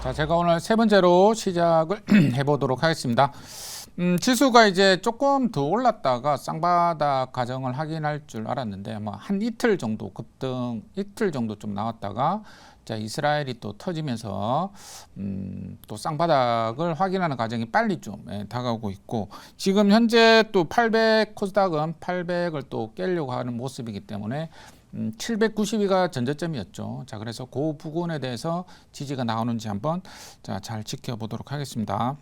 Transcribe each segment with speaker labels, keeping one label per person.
Speaker 1: 자, 제가 오늘 세 번째로 시작을 해보도록 하겠습니다. 지수가 이제 조금 더 올랐다가 쌍바닥 과정을 확인할 줄 알았는데 뭐 한 이틀 정도 급등, 이틀 정도 좀 나왔다가 자, 이스라엘이 또 터지면서 또 쌍바닥을 확인하는 과정이 빨리 좀 다가오고 있고, 지금 현재 또 800 코스닥은 800을 또 깨려고 하는 모습이기 때문에 792가 전저점이었죠. 자, 그래서 그 부분에 대해서 지지가 나오는지 한번 잘 지켜보도록 하겠습니다.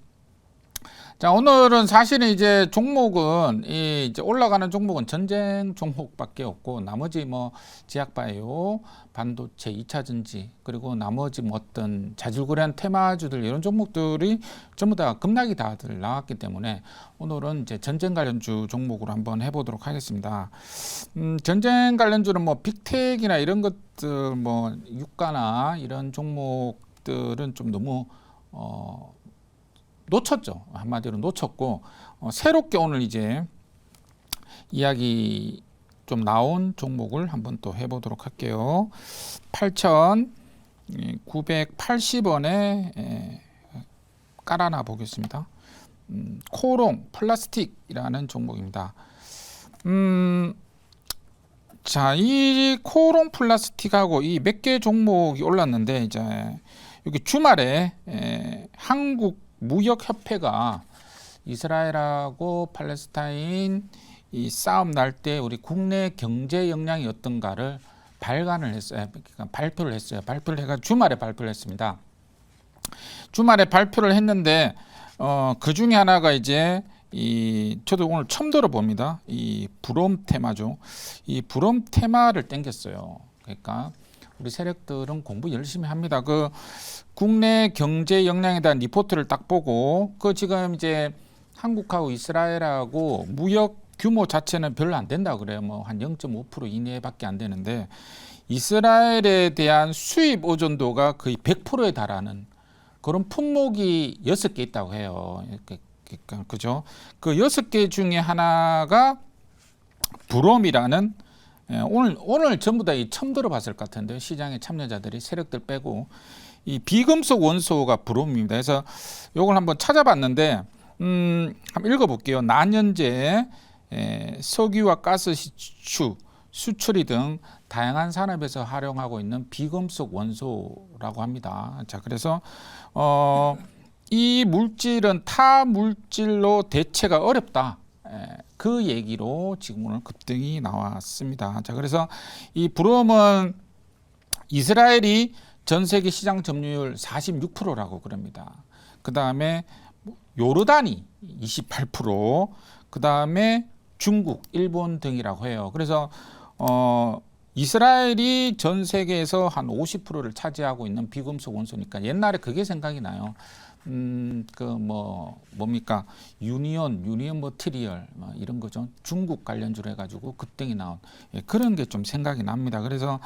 Speaker 1: 자, 오늘은 사실은 이제 종목은 이제 올라가는 종목은 전쟁 종목밖에 없고, 나머지 뭐 제약바이오, 반도체, 2차 전지, 그리고 나머지 뭐 어떤 자질구레한 테마주들 이런 종목들이 전부 다 급락이 다들 나왔기 때문에 오늘은 이제 전쟁 관련주 종목으로 한번 해보도록 하겠습니다. 전쟁 관련주는 뭐 빅텍이나 이런 것들, 뭐 유가나 이런 종목들은 좀 너무 놓쳤죠. 한마디로 놓쳤고, 새롭게 오늘 이제 이야기 좀 나온 종목을 한번 또 해보도록 할게요. 8,980원에 깔아놔 보겠습니다. 코롱 플라스틱이라는 종목입니다. 자, 이 코롱 플라스틱하고 이 몇 개 종목이 올랐는데, 이제 여기 주말에 한국 무역협회가 이스라엘하고 팔레스타인 이 싸움 날 때 우리 국내 경제 역량이 어떤가를 발표를 했어요. 발표를 해가 주말에 발표를 했습니다. 주말에 발표를 했는데 그 중에 하나가 이제 저도 오늘 처음 들어봅니다. 이 브롬 테마죠. 이 브롬 테마를 땡겼어요. 그러니까 우리 세력들은 공부 열심히 합니다. 그 국내 경제 역량에 대한 리포트를 딱 보고, 그 지금 이제 한국하고 이스라엘하고 무역 규모 자체는 별로 안 된다 그래요. 뭐 한 0.5% 이내밖에 안 되는데, 이스라엘에 대한 수입 의존도가 거의 100%에 달하는 그런 품목이 6개 있다고 해요. 그러니까 그죠? 그 6개 중에 하나가 브롬이라는, 오늘 전부 다 처음 들어봤을 것 같은데, 시장의 참여자들이 세력들 빼고 이 비금속 원소가 브롬입니다. 그래서 이걸 한번 찾아봤는데 한번 읽어볼게요. 난연제, 석유와 가스 수출이 등 다양한 산업에서 활용하고 있는 비금속 원소라고 합니다. 자, 그래서 이 물질은 타 물질로 대체가 어렵다. 그 얘기로 지금 오늘 급등이 나왔습니다. 자, 그래서 이 브롬은 이스라엘이 전 세계 시장 점유율 46%라고 그럽니다. 그 다음에 요르단이 28%, 그 다음에 중국, 일본 등이라고 해요. 그래서 이스라엘이 전 세계에서 한 50%를 차지하고 있는 비금속 원소니까 옛날에 그게 생각이 나요. 뭡니까? 유니온 머티리얼, 이런 거죠. 중국 관련주로 해가지고 급등이 나온, 그런 게 좀 생각이 납니다. 그래서,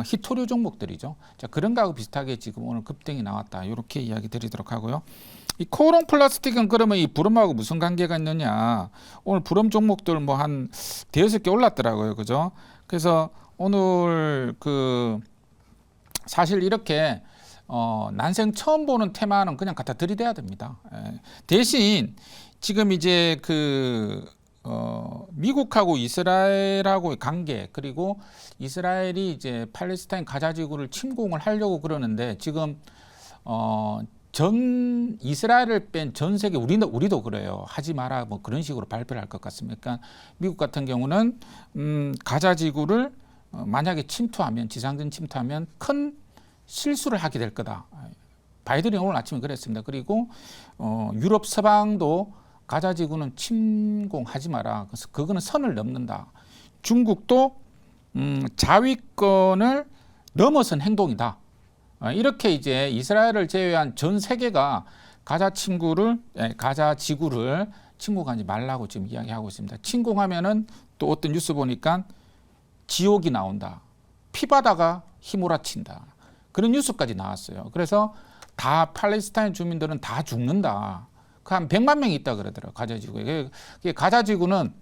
Speaker 1: 히토류 종목들이죠. 자, 그런 거하고 비슷하게 지금 오늘 급등이 나왔다. 이렇게 이야기 드리도록 하고요. 이 코롱 플라스틱은 그러면 이 브롬하고 무슨 관계가 있느냐. 오늘 브롬 종목들 뭐 한 대여섯 개 올랐더라고요. 그죠? 그래서 오늘 사실 이렇게 난생 처음 보는 테마는 그냥 갖다 들이대야 됩니다. 대신 지금 이제 미국하고 이스라엘하고의 관계, 그리고 이스라엘이 이제 팔레스타인 가자 지구를 침공을 하려고 그러는데, 지금 전 이스라엘을 뺀 전 세계, 우리도 그래요. 하지 마라, 뭐 그런 식으로 발표를 할 것 같습니다. 그러니까 미국 같은 경우는 가자 지구를 만약에 침투하면, 지상전 침투하면 큰 실수를 하게 될 거다. 바이든이 오늘 아침에 그랬습니다. 그리고 유럽 서방도 가자 지구는 침공하지 마라. 그래서 그거는 선을 넘는다. 중국도 자위권을 넘어선 행동이다. 이렇게 이제 이스라엘을 제외한 전 세계가 가자 지구를 침공하지 말라고 지금 이야기하고 있습니다. 침공하면은 또 어떤 뉴스 보니까 지옥이 나온다. 피바다가 휘몰아친다. 그런 뉴스까지 나왔어요. 그래서 다 팔레스타인 주민들은 다 죽는다. 한 100만 명이 있다 그러더라고요. 가자지구에. 가자지구는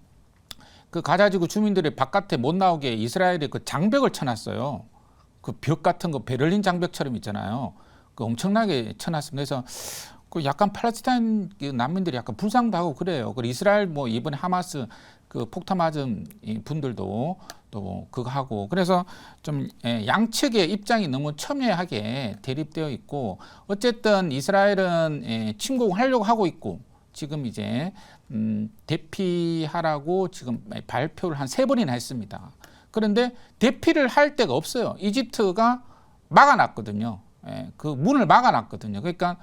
Speaker 1: 그 가자지구 주민들이 바깥에 못 나오게 이스라엘이 그 장벽을 쳐놨어요. 그 벽 같은 거 베를린 장벽처럼 있잖아요. 그 엄청나게 쳐놨습니다. 그래서 그 약간 팔레스타인 난민들이 약간 불쌍도 하고 그래요. 그리고 이스라엘 뭐 이번에 하마스 그 폭탄 맞은 분들도 또 그거 하고 그래서 좀 양측의 입장이 너무 첨예하게 대립되어 있고 어쨌든 이스라엘은 침공하려고 하고 있고 지금 이제 대피하라고 지금 발표를 한 3번이나 했습니다. 그런데 대피를 할 데가 없어요. 이집트가 막아놨거든요. 그 문을 막아놨거든요. 그러니까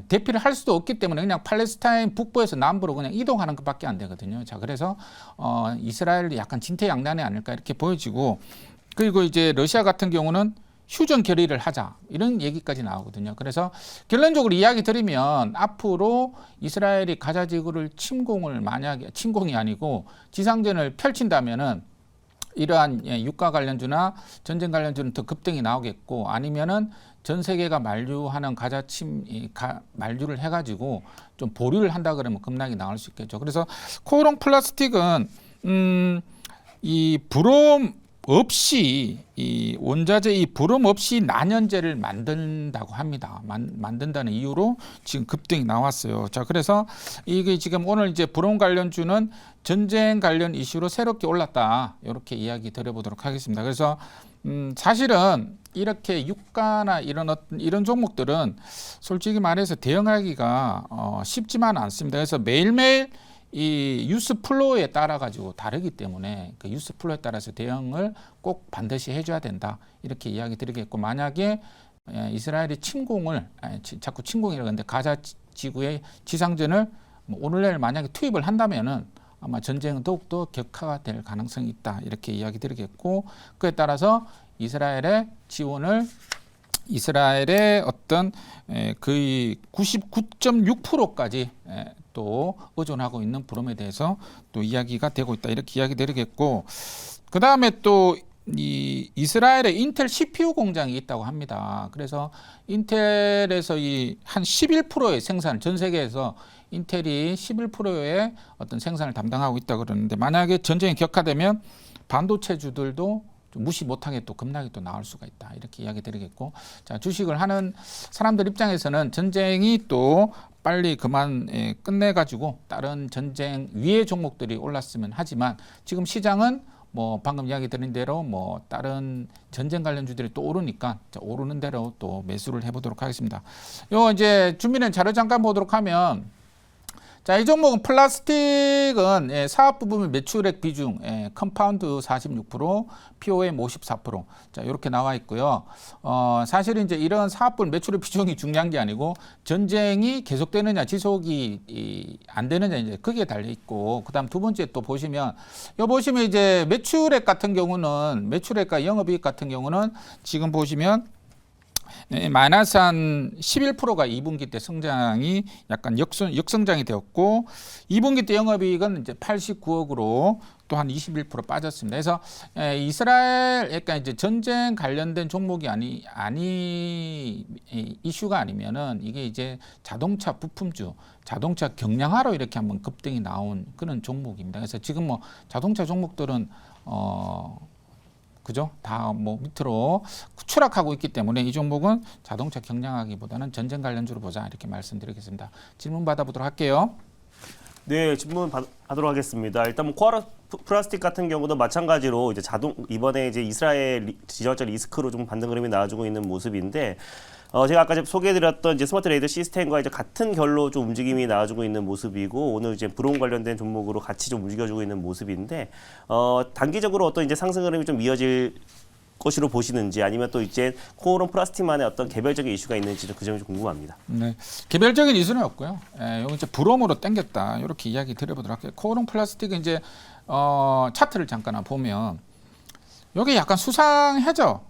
Speaker 1: 대피를 할 수도 없기 때문에 그냥 팔레스타인 북부에서 남부로 그냥 이동하는 것밖에 안 되거든요. 자, 그래서 이스라엘이 약간 진퇴양난이 아닐까 이렇게 보여지고 그리고 이제 러시아 같은 경우는 휴전 결의를 하자 이런 얘기까지 나오거든요. 그래서 결론적으로 이야기 드리면 앞으로 이스라엘이 가자 지구를 만약에 침공이 아니고 지상전을 펼친다면은 이러한 유가 관련주나 전쟁 관련주는 더 급등이 나오겠고 아니면은 전 세계가 만류하는 만류를 해가지고 좀 보류를 한다 그러면 급락이 나올 수 있겠죠. 그래서 코오롱 플라스틱은 이 브롬 없이 이 원자재 이 브롬 없이 난연제를 만든다고 합니다. 만든다는 이유로 지금 급등이 나왔어요. 자, 그래서 이게 지금 오늘 이제 브롬 관련주는 전쟁 관련 이슈로 새롭게 올랐다. 이렇게 이야기 드려보도록 하겠습니다. 그래서 사실은 이렇게 유가나 이런 종목들은 솔직히 말해서 대응하기가 쉽지만 않습니다. 그래서 매일매일 이 뉴스 플로우에 따라 가지고 다르기 때문에 그 뉴스 플로우에 따라서 대응을 꼭 반드시 해줘야 된다 이렇게 이야기 드리겠고 만약에 이스라엘이 자꾸 침공이라고 하는데 가자 지구의 지상전을 오늘 내일 만약에 투입을 한다면은 아마 전쟁은 더욱더 격화가 될 가능성이 있다 이렇게 이야기 드리겠고 그에 따라서 이스라엘의 어떤 거의 99.6%까지 또 의존하고 있는 브롬에 대해서 또 이야기가 되고 있다 이렇게 이야기 드리겠고 그 다음에 또 이 이스라엘에 인텔 CPU 공장이 있다고 합니다. 그래서 인텔에서 한 11%의 생산 전 세계에서 인텔이 11%의 어떤 생산을 담당하고 있다고 그러는데 만약에 전쟁이 격화되면 반도체주들도 좀 무시 못하게 또 급락이 또 나올 수가 있다 이렇게 이야기 드리겠고 자 주식을 하는 사람들 입장에서는 전쟁이 또 빨리 끝내가지고 다른 전쟁 위의 종목들이 올랐으면 하지만 지금 시장은 뭐 방금 이야기 드린 대로 뭐 다른 전쟁 관련주들이 또 오르니까 오르는 대로 또 매수를 해보도록 하겠습니다. 요 이제 준비된 자료 잠깐 보도록 하면 자, 이 종목은 플라스틱은 사업 부분 매출액 비중 컴파운드 46%, POM 54%. 자, 이렇게 나와 있고요. 사실 이제 이런 사업분 매출액 비중이 중요한 게 아니고 전쟁이 계속되느냐 지속이 안 되느냐 이제 거기에 달려 있고 그다음 두 번째 또 보시면 이제 매출액 같은 경우는 매출액과 영업이익 같은 경우는 지금 보시면 마이너스 한 11%가 2분기 때 성장이 약간 역성장이 되었고 2분기 때 영업이익은 이제 89억으로 또 한 21% 빠졌습니다. 그래서 이스라엘 약간 이제 전쟁 관련된 종목이 이슈가 아니면은 이게 이제 자동차 부품주, 자동차 경량화로 이렇게 한번 급등이 나온 그런 종목입니다. 그래서 지금 뭐 자동차 종목들은 그죠? 다 뭐 밑으로 추락하고 있기 때문에 이 종목은 자동차 경량하기보다는 전쟁 관련주로 보자 이렇게 말씀드리겠습니다. 질문 받아보도록 할게요.
Speaker 2: 네, 질문 받도록 하겠습니다. 일단 뭐 코오롱 플라스틱 같은 경우도 마찬가지로 이제 이번에 이제 이스라엘 지정학적 리스크로 좀 반등 흐름이 나와주고 있는 모습인데. 제가 아까 소개해드렸던 이제 스마트 레이더 시스템과 이제 같은 결로 좀 움직임이 나와주고 있는 모습이고 오늘 이제 브롬 관련된 종목으로 같이 좀 움직여주고 있는 모습인데 단기적으로 어떤 이제 상승 흐름이 좀 이어질 것으로 보시는지 아니면 또 이제 코오롱 플라스틱만의 어떤 개별적인 이슈가 있는지 그 점이 좀 궁금합니다.
Speaker 1: 네, 개별적인 이슈는 없고요. 여기 이제 브롬으로 당겼다 이렇게 이야기 드려보도록 할게요. 코오롱 플라스틱은 이제 차트를 잠깐 보면. 여기 약간 수상해져.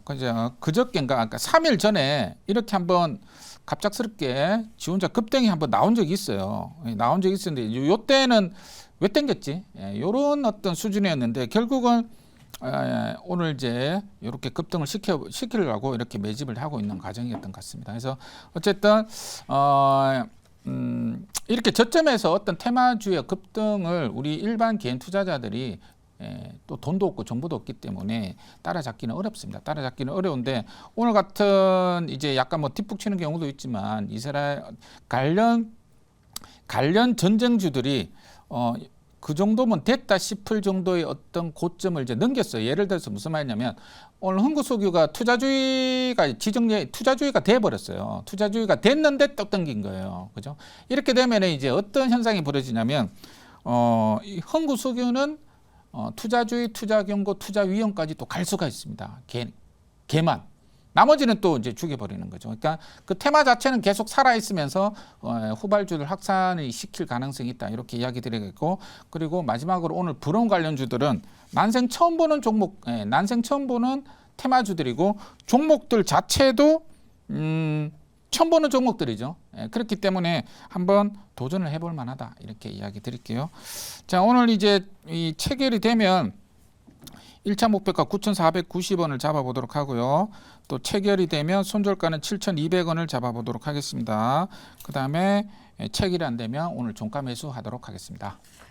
Speaker 1: 그저께인가, 그러니까 3일 전에 이렇게 한번 갑작스럽게 지 혼자 급등이 한번 나온 적이 있어요. 나온 적이 있었는데, 요때는 왜 땡겼지? 요런 어떤 수준이었는데, 결국은 오늘 이제 이렇게 급등을 시키려고 이렇게 매집을 하고 있는 과정이었던 것 같습니다. 그래서 어쨌든, 이렇게 저점에서 어떤 테마주의 급등을 우리 일반 개인 투자자들이 또 돈도 없고 정보도 없기 때문에 따라잡기는 어렵습니다. 따라잡기는 어려운데 오늘 같은 이제 약간 뭐 뒷북 치는 경우도 있지만 이스라엘 관련 전쟁주들이 그 정도면 됐다 싶을 정도의 어떤 고점을 이제 넘겼어요. 예를 들어서 무슨 말이냐면 오늘 흥구소유가 투자주의가 돼버렸어요. 투자주의가 됐는데 또 당긴 거예요. 그죠? 이렇게 되면 이제 어떤 현상이 벌어지냐면 이 흥구소유는 투자주의, 투자경고, 투자위원까지 또 갈 수가 있습니다. 걔만. 나머지는 또 이제 죽여버리는 거죠. 그러니까 그 테마 자체는 계속 살아있으면서 후발주를 확산을 시킬 가능성이 있다. 이렇게 이야기 드리겠고, 그리고 마지막으로 오늘 브론 관련주들은 난생 처음 보는 종목, 난생 처음 보는 테마주들이고 종목들 자체도 처음 보는 종목들이죠. 그렇기 때문에 한번 도전을 해볼 만하다. 이렇게 이야기 드릴게요. 자, 오늘 이제 이 체결이 되면 1차 목표가 9,490원을 잡아보도록 하고요. 또 체결이 되면 손절가는 7,200원을 잡아보도록 하겠습니다. 그 다음에 체결이 안 되면 오늘 종가 매수하도록 하겠습니다.